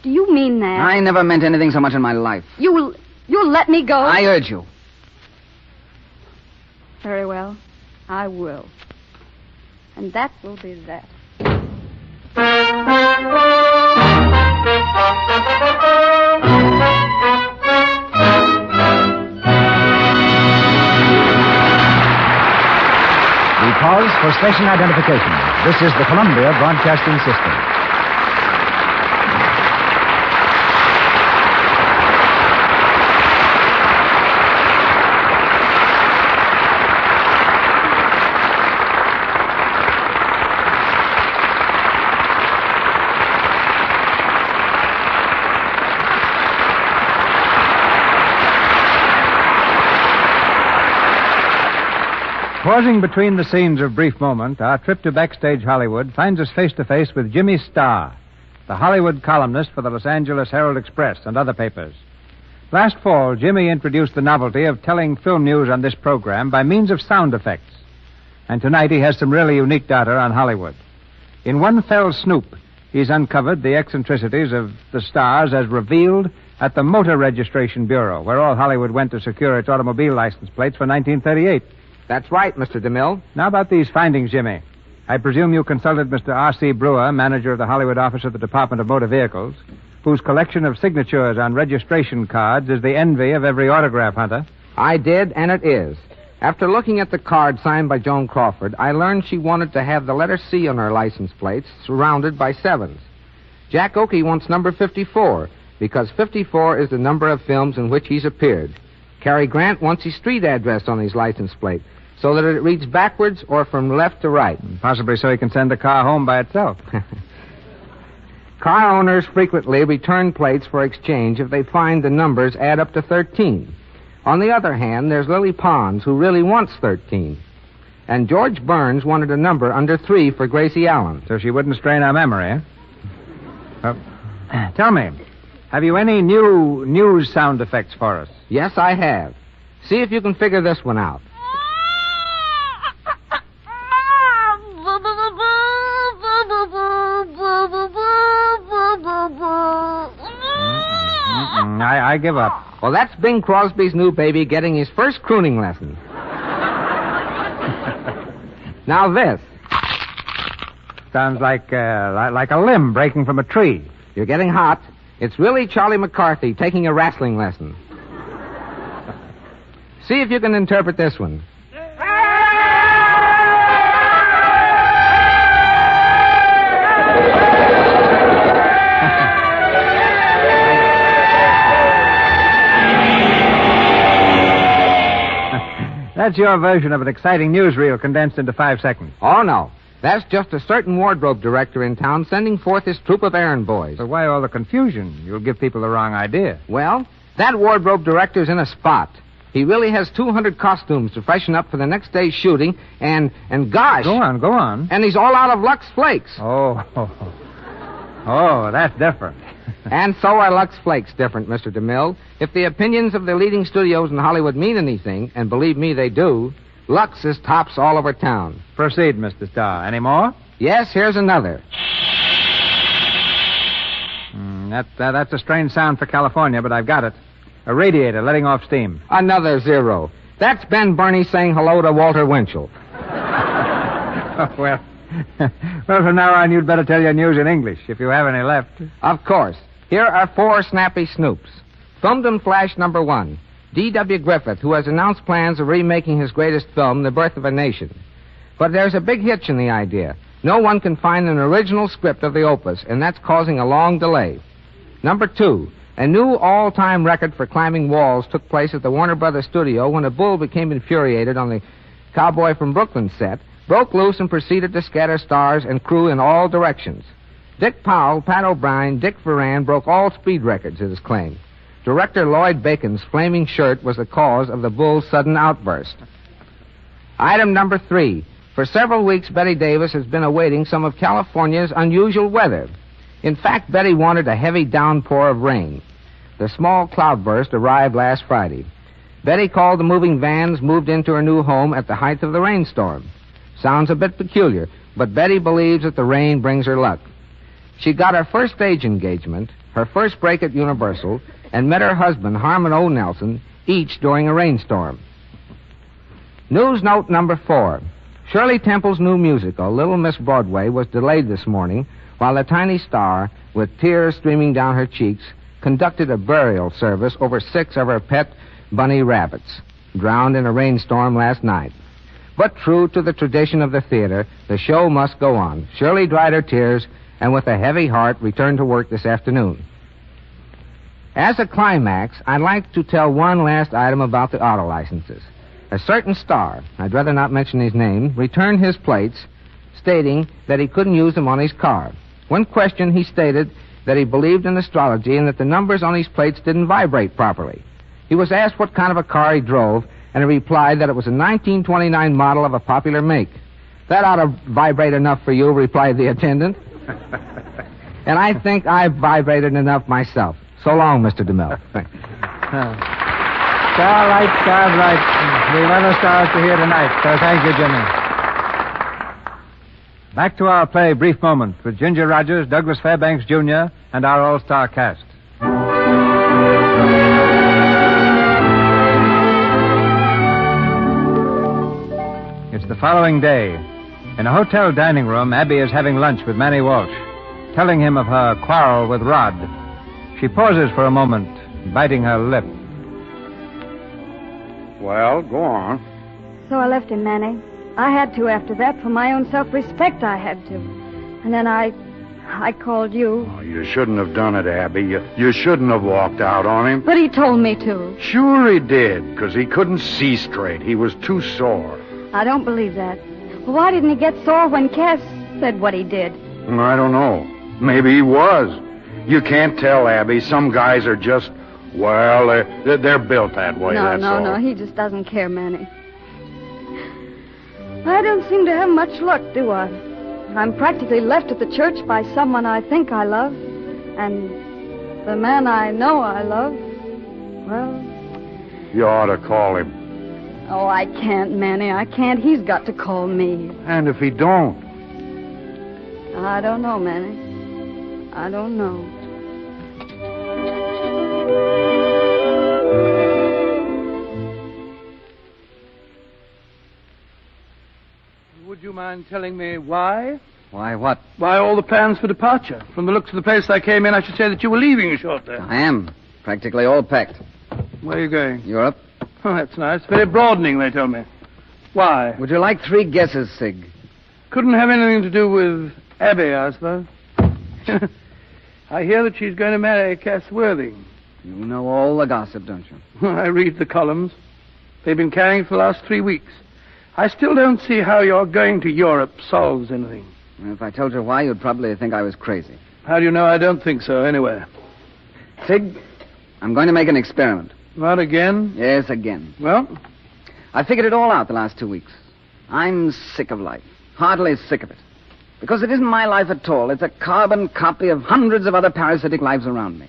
Do you mean that? I never meant anything so much in my life. You'll let me go? I urge you. Very well. I will. And that will be that. We pause for station identification. This is the Columbia Broadcasting System. Pausing between the scenes of Brief Moment, our trip to Backstage Hollywood finds us face to face with Jimmy Starr, the Hollywood columnist for the Los Angeles Herald Express and other papers. Last fall, Jimmy introduced the novelty of telling film news on this program by means of sound effects. And tonight he has some really unique data on Hollywood. In one fell swoop, he's uncovered the eccentricities of the stars as revealed at the Motor Registration Bureau, where all Hollywood went to secure its automobile license plates for 1938. That's right, Mr. DeMille. Now about these findings, Jimmy. I presume you consulted Mr. R.C. Brewer, manager of the Hollywood office of the Department of Motor Vehicles, whose collection of signatures on registration cards is the envy of every autograph hunter. I did, and it is. After looking at the card signed by Joan Crawford, I learned she wanted to have the letter C on her license plates surrounded by sevens. Jack Oakey wants number 54, because 54 is the number of films in which he's appeared. Cary Grant wants his street address on his license plate, so that it reads backwards or from left to right. Possibly so he can send the car home by itself. Car owners frequently return plates for exchange if they find the numbers add up to 13. On the other hand, there's Lily Pons, who really wants 13. And George Burns wanted a number under 3 for Gracie Allen. So she wouldn't strain our memory, eh? Tell me, have you any new news sound effects for us? Yes, I have. See if you can figure this one out. I give up. Well, that's Bing Crosby's new baby getting his first crooning lesson. Now this. Sounds like a limb breaking from a tree. You're getting hot. It's really Charlie McCarthy taking a wrestling lesson. See if you can interpret this one. That's your version of an exciting newsreel condensed into 5 seconds. Oh, no. That's just a certain wardrobe director in town sending forth his troop of errand boys. So why all the confusion? You'll give people the wrong idea. Well, that wardrobe director's in a spot. He really has 200 costumes to freshen up for the next day's shooting, and gosh... Go on. And he's all out of Lux Flakes. Oh, that's different. And so are Lux Flakes different, Mr. DeMille. If the opinions of the leading studios in Hollywood mean anything, and believe me, they do, Lux is tops all over town. Proceed, Mr. Starr. Any more? Yes, here's another. That's a strange sound for California, but I've got it. A radiator letting off steam. Another 0. That's Ben Burney saying hello to Walter Winchell. Well, from now on, you'd better tell your news in English, if you have any left. Of course. Here are 4 snappy snoops. Filmed in Flash number 1. D.W. Griffith, who has announced plans of remaking his greatest film, The Birth of a Nation. But there's a big hitch in the idea. No one can find an original script of the opus, and that's causing a long delay. Number 2. A new all-time record for climbing walls took place at the Warner Brothers studio when a bull became infuriated on the Cowboy from Brooklyn set, broke loose and proceeded to scatter stars and crew in all directions. Dick Powell, Pat O'Brien, Dick Ferran broke all speed records, it is claimed. Director Lloyd Bacon's flaming shirt was the cause of the bull's sudden outburst. Item number 3. For several weeks, Betty Davis has been awaiting some of California's unusual weather. In fact, Betty wanted a heavy downpour of rain. The small cloudburst arrived last Friday. Betty called the moving vans, moved into her new home at the height of the rainstorm. Sounds a bit peculiar, but Betty believes that the rain brings her luck. She got her first stage engagement, her first break at Universal, and met her husband, Harmon O. Nelson, each during a rainstorm. News note number 4. Shirley Temple's new musical, Little Miss Broadway, was delayed this morning while the tiny star, with tears streaming down her cheeks, conducted a burial service over 6 of her pet bunny rabbits, drowned in a rainstorm last night. But true to the tradition of the theater, the show must go on. Shirley dried her tears and with a heavy heart returned to work this afternoon. As a climax, I'd like to tell one last item about the auto licenses. A certain star, I'd rather not mention his name, returned his plates, stating that he couldn't use them on his car. When questioned, he stated that he believed in astrology and that the numbers on his plates didn't vibrate properly. He was asked what kind of a car he drove, and he replied that it was a 1929 model of a popular make. That ought to vibrate enough for you, replied the attendant. And I think I've vibrated enough myself. So long, Mr. DeMille. All right. We've other stars to hear tonight, so thank you, Jimmy. Back to our play, Brief Moment, with Ginger Rogers, Douglas Fairbanks, Jr., and our all-star cast. It's the following day. In a hotel dining room, Abby is having lunch with Manny Walsh, telling him of her quarrel with Rod. She pauses for a moment, biting her lip. Well, go on. So I left him, Manny. I had to after that. For my own self-respect, I had to. And then I called you. Oh, you shouldn't have done it, Abby. You shouldn't have walked out on him. But he told me to. Sure he did, because he couldn't see straight. He was too sore. I don't believe that. Well, why didn't he get sore when Cass said what he did? I don't know. Maybe he was. You can't tell, Abby. Some guys are just, well, they're built that way, that's all. No, he just doesn't care, Manny. I don't seem to have much luck, do I? I'm practically left at the church by someone I think I love. And the man I know I love, well... You ought to call him. Oh, I can't, Manny. I can't. He's got to call me. And if he don't? I don't know, Manny. I don't know. Would you mind telling me why? Why what? Why all the plans for departure? From the looks of the place I came in, I should say that you were leaving shortly. I am. Practically all packed. Where are you going? Europe. Oh, that's nice. Very broadening, they tell me. Why? Would you like 3 guesses, Sig? Couldn't have anything to do with Abby, I suppose. I hear that she's going to marry Cass Worthing. You know all the gossip, don't you? I read the columns. They've been carrying it for the last 3 weeks. I still don't see how your going to Europe solves anything. If I told you why, you'd probably think I was crazy. How do you know I don't think so, anyway? Sig, I'm going to make an experiment. Not again? Yes, again. Well? I figured it all out the last 2 weeks. I'm sick of life. Heartily sick of it. Because it isn't my life at all. It's a carbon copy of hundreds of other parasitic lives around me.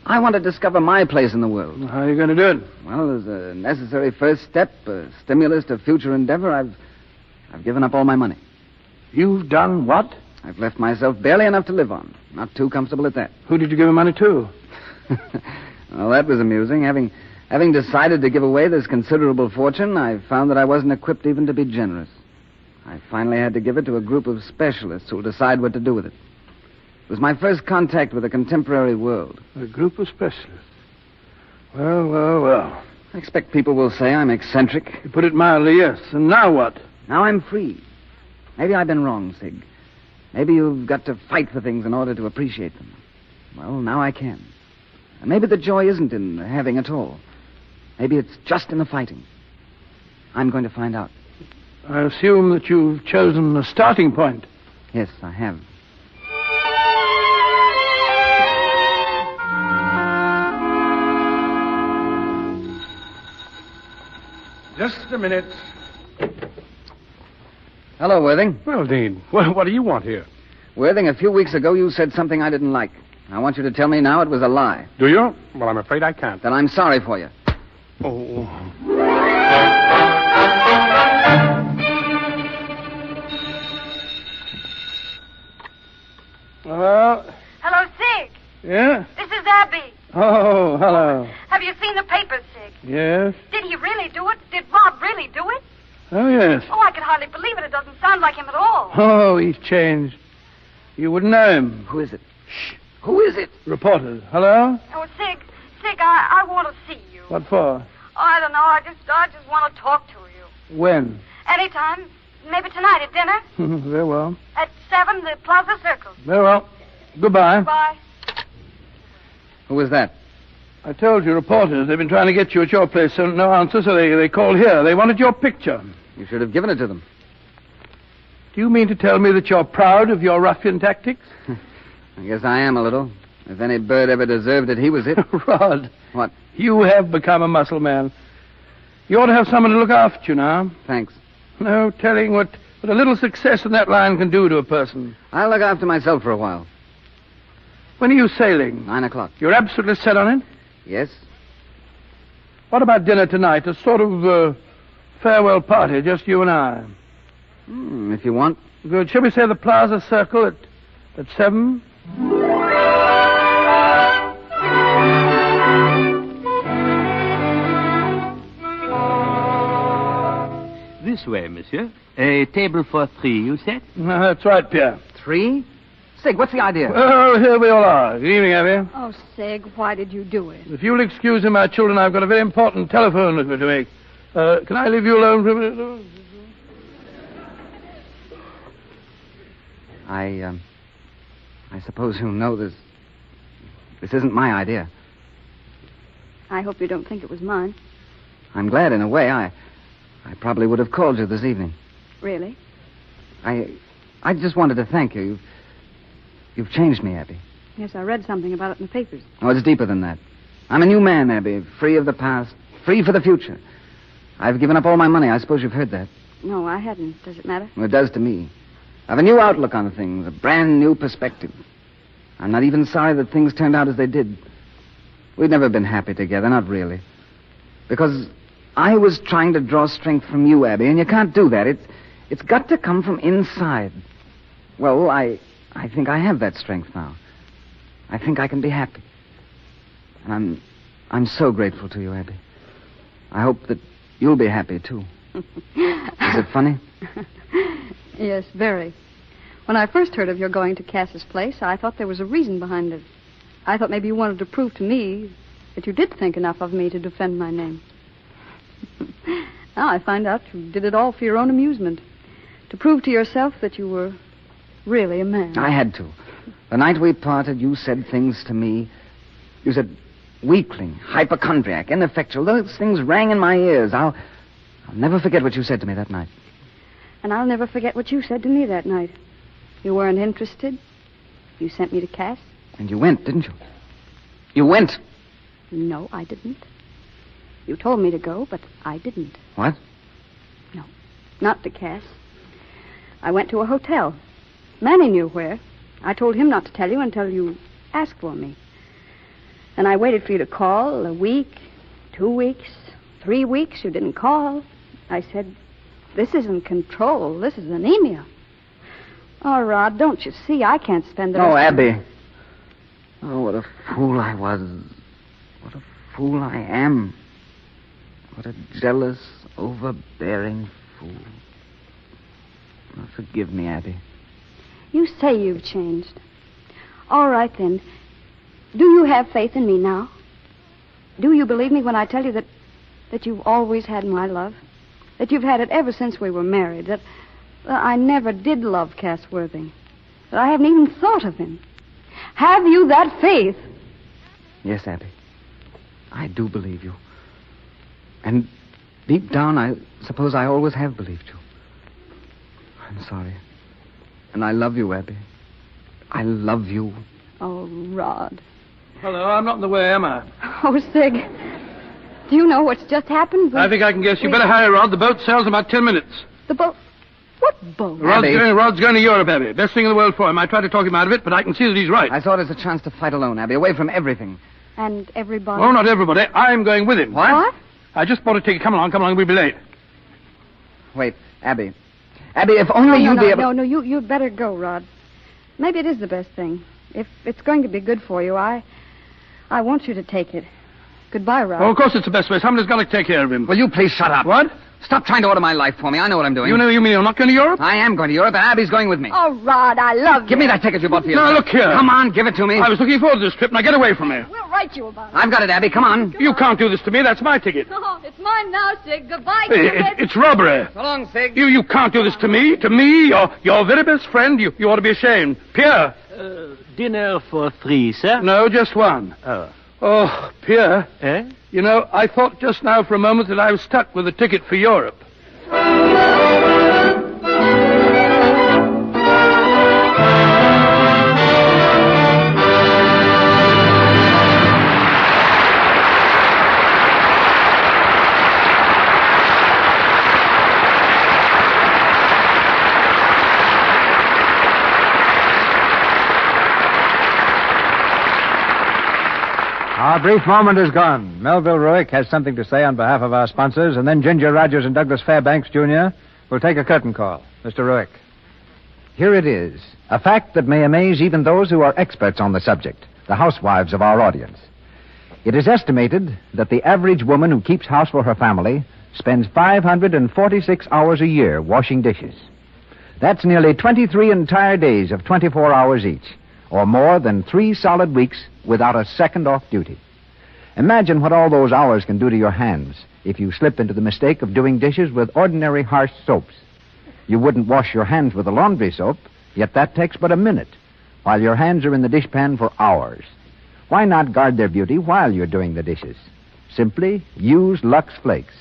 I want to discover my place in the world. How are you going to do it? Well, as a necessary first step, a stimulus to future endeavor, I've given up all my money. You've done what? I've left myself barely enough to live on. Not too comfortable at that. Who did you give the money to? Well, that was amusing. Having decided to give away this considerable fortune, I found that I wasn't equipped even to be generous. I finally had to give it to a group of specialists who'll decide what to do with it. It was my first contact with the contemporary world. A group of specialists? Well. I expect people will say I'm eccentric. You put it mildly, yes. And now what? Now I'm free. Maybe I've been wrong, Sig. Maybe you've got to fight for things in order to appreciate them. Well, now I can. And maybe the joy isn't in having at all. Maybe it's just in the fighting. I'm going to find out. I assume that you've chosen a starting point. Yes, I have. Just a minute. Hello, Worthing. Well, Dean, what do you want here? Worthing, a few weeks ago you said something I didn't like. I want you to tell me now it was a lie. Do you? Well, I'm afraid I can't. Then I'm sorry for you. Oh. Hello? Hello, Sig. Yeah? This is Abby. Oh, hello. Have you seen the papers, Sig? Yes? Did he really do it? Did Rob really do it? Oh, yes. Oh, I can hardly believe it. It doesn't sound like him at all. Oh, he's changed. You wouldn't know him. Who is it? Shh. Who is it? Reporters. Hello? Oh, Sig, I want to see you. What for? Oh, I don't know. I just want to talk to you. When? Anytime. Maybe tonight at dinner. Very well. At 7, the Plaza Circle. Very well. Goodbye. Bye. Who was that? I told you, reporters. They've been trying to get you at your place, so no answer, so they called here. They wanted your picture. You should have given it to them. Do you mean to tell me that you're proud of your ruffian tactics? I guess I am a little. If any bird ever deserved it, he was it. Rod. What? You have become a muscle man. You ought to have someone to look after you now. Thanks. No telling what a little success in that line can do to a person. I'll look after myself for a while. When are you sailing? 9 o'clock. You're absolutely set on it? Yes. What about dinner tonight? A sort of farewell party, just you and I. If you want. Good. Shall we say the Plaza Circle at 7? This way, monsieur. A table for 3, you said? That's right, Pierre. 3? Sig, what's the idea? Oh, here we all are. Good evening, Abby. Oh, Sig, why did you do it? If you'll excuse me, my children, I've got a very important telephone to make. Can I leave you alone for a minute? I suppose you know this isn't my idea. I hope you don't think it was mine. I'm glad in a way. I probably would have called you this evening. Really? I just wanted to thank you. You've changed me, Abby. Yes, I read something about it in the papers. Oh, it's deeper than that. I'm a new man, Abby, free of the past, free for the future. I've given up all my money. I suppose you've heard that. No, I hadn't. Does it matter? Well, it does to me. I have a new outlook on things, a brand new perspective. I'm not even sorry that things turned out as they did. We've never been happy together, not really. Because I was trying to draw strength from you, Abby, and you can't do that. It's got to come from inside. Well, I think I have that strength now. I think I can be happy. And I'm so grateful to you, Abby. I hope that you'll be happy, too. Is it funny? Yes, very. When I first heard of your going to Cass's place, I thought there was a reason behind it. I thought maybe you wanted to prove to me that you did think enough of me to defend my name. Now I find out you did it all for your own amusement. To prove to yourself that you were really a man. I had to. The night we parted, you said things to me. You said weakling, hypochondriac, ineffectual. Those things rang in my ears. I'll never forget what you said to me that night. And I'll never forget what you said to me that night. You weren't interested. You sent me to Cass. And you went, didn't you? You went. No, I didn't. You told me to go, but I didn't. What? No, not to Cass. I went to a hotel. Manny knew where. I told him not to tell you until you asked for me. And I waited for you to call a week, 2 weeks, 3 weeks. You didn't call. I said, this isn't control. This is anemia. Oh, Rod, don't you see? I can't spend the No, rest of Abby. Oh, what a fool I was. What a fool I am. What a jealous, overbearing fool. Oh, forgive me, Abby. You say you've changed. All right, then. Do you have faith in me now? Do you believe me when I tell you that you've always had my love? That you've had it ever since we were married? That I never did love Cass Worthing? That I haven't even thought of him? Have you that faith? Yes, Abby. I do believe you. And deep down, I suppose I always have believed you. I'm sorry. And I love you, Abby. I love you. Oh, Rod. Hello, I'm not in the way, am I? Oh, Sig. Do you know what's just happened? I think I can guess. You better hurry, Rod. The boat sails in about 10 minutes. The boat? What boat? Rod's going to Europe, Abby. Best thing in the world for him. I tried to talk him out of it, but I can see that he's right. I saw it as a chance to fight alone, Abby, away from everything. And everybody? Oh, not everybody. I'm going with him. What? I just bought a ticket. Come along, we'll be late. Wait, Abby. Abby, if only you'd be able... No, you'd better go, Rod. Maybe it is the best thing. If it's going to be good for you, I want you to take it. Goodbye, Rod. Oh, of course it's the best way. Somebody's got to take care of him. Will you please shut up? What? Stop trying to order my life for me. I know what I'm doing. You mean you're not going to Europe? I am going to Europe, and Abby's going with me. Oh, Rod, I love you. Give me that ticket you bought for yourself. No, look here. Come on, give it to me. I was looking forward to this trip. Now get away from me. We'll write you about it. I've got it, Abby. Come on. You can't do this to me. That's my ticket. Oh, it's mine now, Sig. Goodbye, It's robbery. So long, Sig. You can't do this to me. To me, your very best friend. You ought to be ashamed. Pierre. Dinner for 3, sir? No, just one. Oh, Pierre. Eh? You know, I thought just now for a moment that I was stuck with a ticket for Europe. Our brief moment is gone. Melville Ruick has something to say on behalf of our sponsors, and then Ginger Rogers and Douglas Fairbanks, Jr. will take a curtain call. Mr. Ruick. Here it is, a fact that may amaze even those who are experts on the subject, the housewives of our audience. It is estimated that the average woman who keeps house for her family spends 546 hours a year washing dishes. That's nearly 23 entire days of 24 hours each, or more than 3 solid weeks without a second off duty. Imagine what all those hours can do to your hands if you slip into the mistake of doing dishes with ordinary harsh soaps. You wouldn't wash your hands with a laundry soap, yet that takes but a minute, while your hands are in the dishpan for hours. Why not guard their beauty while you're doing the dishes? Simply use Lux Flakes.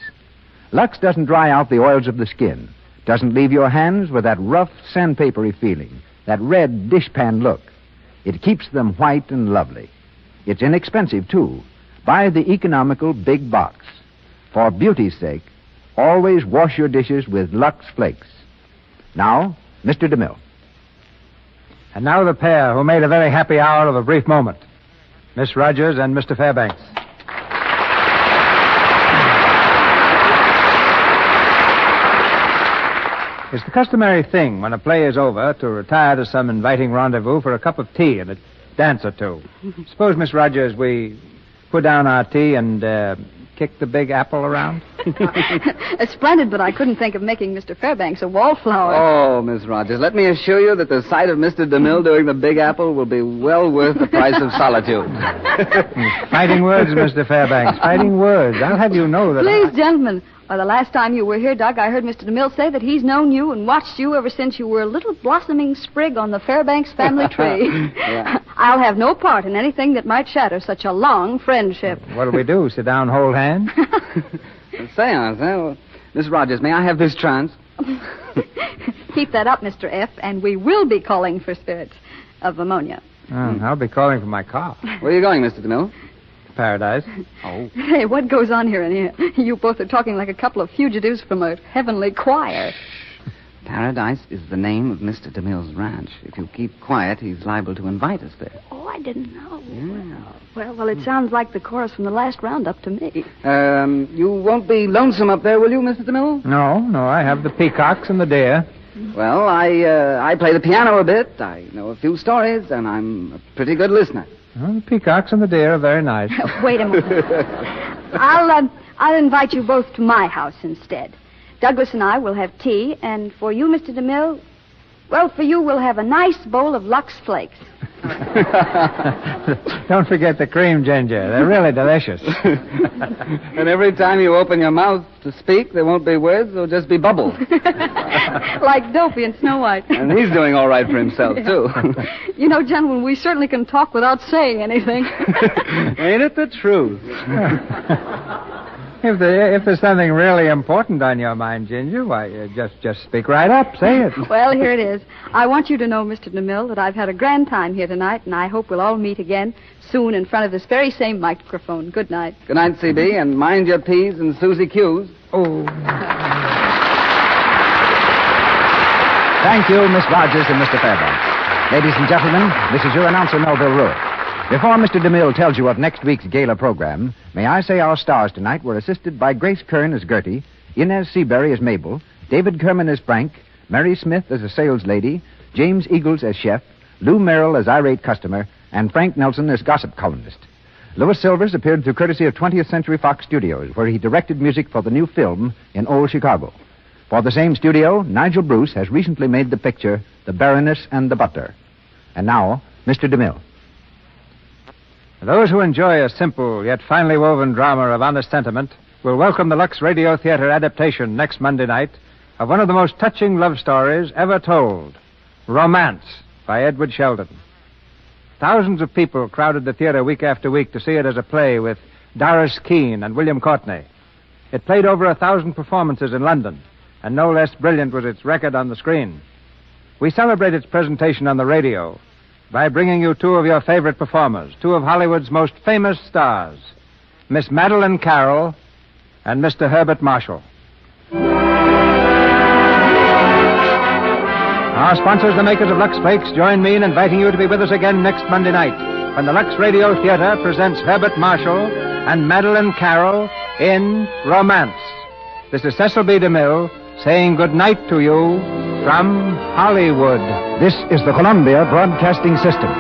Lux doesn't dry out the oils of the skin, doesn't leave your hands with that rough, sandpapery feeling, that red dishpan look. It keeps them white and lovely. It's inexpensive, too. Buy the economical big box. For beauty's sake, always wash your dishes with Lux Flakes. Now, Mr. DeMille. And now the pair who made a very happy hour of a brief moment. Miss Rogers and Mr. Fairbanks. It's the customary thing when a play is over to retire to some inviting rendezvous for a cup of tea and a dance or two. Suppose, Miss Rogers, we put down our tea and kick the big apple around? Splendid, but I couldn't think of making Mr. Fairbanks a wallflower. Oh, Miss Rogers, let me assure you that the sight of Mr. DeMille doing the Big Apple will be well worth the price of solitude. Fighting words, Mr. Fairbanks. Fighting words. I'll have you know that... Please, gentlemen. Why, the last time you were here, Doug, I heard Mr. DeMille say that he's known you and watched you ever since you were a little blossoming sprig on the Fairbanks family tree. Yeah. I'll have no part in anything that might shatter such a long friendship. What'll we do? Sit down, hold hands? Seance, eh? Well, Miss Rogers, may I have this chance? Keep that up, Mr. F., and we will be calling for spirits of ammonia. I'll be calling for my car. Where are you going, Mr. DeMille? Paradise. Oh. Hey, what goes on here in here? You both are talking like a couple of fugitives from a heavenly choir. Paradise is the name of Mr. DeMille's ranch. If you keep quiet, he's liable to invite us there. Oh, I didn't know. Yeah. Well, it sounds like the chorus from the last roundup to me. You won't be lonesome up there, will you, Mr. DeMille? No, I have the peacocks and the deer. Well, I play the piano a bit. I know a few stories, and I'm a pretty good listener. Well, the peacocks and the deer are very nice. Wait a moment. I'll invite you both to my house instead. Douglas and I will have tea, and for you, Mr. DeMille, well, for you, we'll have a nice bowl of Lux Flakes. Don't forget the cream, Ginger. They're really delicious. And every time you open your mouth to speak, there won't be words, there'll just be bubbles. Like Dopey and Snow White. And he's doing all right for himself, too. You know, gentlemen, we certainly can talk without saying anything. Ain't it the truth? If there's something really important on your mind, Ginger, why, just speak right up. Say it. Well, here it is. I want you to know, Mr. DeMille, that I've had a grand time here tonight, and I hope we'll all meet again soon in front of this very same microphone. Good night. Good night, CB, and mind your P's and Susie Q's. Oh. Thank you, Miss Rogers and Mr. Fairbanks. Ladies and gentlemen, this is your announcer, Melville Ruick. Before Mr. DeMille tells you of next week's gala program, may I say our stars tonight were assisted by Grace Kern as Gertie, Inez Seabury as Mabel, David Kerman as Frank, Mary Smith as a sales lady, James Eagles as chef, Lou Merrill as irate customer, and Frank Nelson as gossip columnist. Louis Silvers appeared through courtesy of 20th Century Fox Studios, where he directed music for the new film in Old Chicago. For the same studio, Nigel Bruce has recently made the picture The Baroness and the Butler. And now, Mr. DeMille. Those who enjoy a simple yet finely woven drama of honest sentiment will welcome the Lux Radio Theater adaptation next Monday night of one of the most touching love stories ever told, Romance, by Edward Sheldon. Thousands of people crowded the theater week after week to see it as a play with Doris Keane and William Courtney. It played over 1,000 performances in London, and no less brilliant was its record on the screen. We celebrate its presentation on the radio by bringing you two of your favorite performers, two of Hollywood's most famous stars, Miss Madeleine Carroll and Mr. Herbert Marshall. Our sponsors, the makers of Lux Flakes, join me in inviting you to be with us again next Monday night when the Lux Radio Theater presents Herbert Marshall and Madeleine Carroll in Romance. This is Cecil B. DeMille saying good night to you from Hollywood. This is the Columbia Broadcasting System.